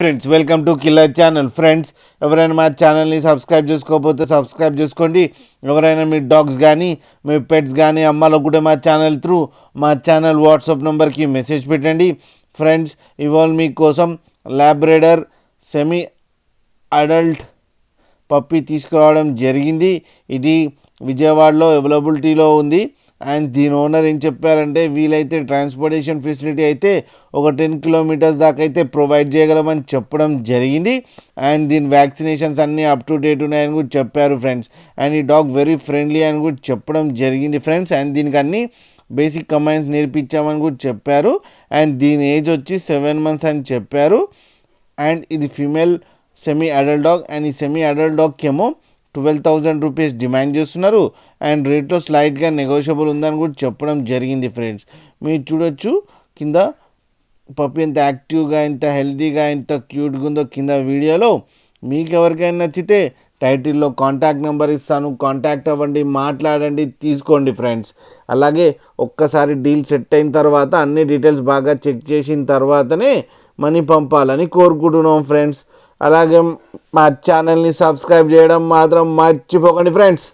Friends welcome to killer channel. Friends ఎవరైనా మా ఛానల్ని సబ్స్క్రైబ్ చేసుకోకపోతే సబ్స్క్రైబ్ చేసుకోండి. ఎవరైనా మీ డాగ్స్ కానీ మీ పెట్స్ కానీ అమ్మాలనుకుంటే మా ఛానల్ వాట్సాప్ నెంబర్కి మెసేజ్ పెట్టండి. ఫ్రెండ్స్ ఇవాళ మీకోసం ల్యాబ్రేడర్ సెమీ అడల్ట్ పప్పి తీసుకురావడం జరిగింది. ఇది విజయవాడలో అవైలబిలిటీలో ఉంది. అండ్ దీని ఓనర్ ఏం చెప్పారంటే వీలైతే ట్రాన్స్పోర్టేషన్ ఫెసిలిటీ అయితే ఒక 10 కిలోమీటర్స్ దాకా అయితే ప్రొవైడ్ చేయగలమని చెప్పడం జరిగింది. అండ్ దీని వ్యాక్సినేషన్స్ అన్నీ అప్ టు డేట్ ఉన్నాయని కూడా చెప్పారు ఫ్రెండ్స్. అండ్ ఈ డాగ్ వెరీ ఫ్రెండ్లీ అని కూడా చెప్పడం జరిగింది ఫ్రెండ్స్. అండ్ దీనికి అన్ని బేసిక్ కమాండ్స్ నేర్పించామని కూడా చెప్పారు. అండ్ దీని ఏజ్ వచ్చి 7 months అని చెప్పారు. అండ్ ఇది female semi adult dog. And ఈ సెమీ అడల్ట్ డాగ్కి ఏమో 12,000 రూపీస్ డిమాండ్ చేస్తున్నారు. అండ్ రేట్లో స్లైట్గా నెగోషియబుల్ ఉందని కూడా చెప్పడం జరిగింది ఫ్రెండ్స్. మీరు చూడొచ్చు కింద పప్పి ఎంత యాక్టివ్గా, ఎంత హెల్తీగా, ఎంత క్యూట్గా ఉందో కింద వీడియోలో. మీకు ఎవరికైనా నచ్చితే టైటిల్లో కాంటాక్ట్ నెంబర్ ఇస్తాను, కాంటాక్ట్ అవ్వండి, మాట్లాడండి, తీసుకోండి ఫ్రెండ్స్. అలాగే ఒక్కసారి డీల్ సెట్ అయిన తర్వాత అన్ని డీటెయిల్స్ బాగా చెక్ చేసిన తర్వాతనే మనీ పంపాలని కోరుకుంటున్నాం ఫ్రెండ్స్. అలాగే మా ఛానల్ని సబ్స్క్రైబ్ చేయడం మాత్రం మర్చిపోకండి ఫ్రెండ్స్.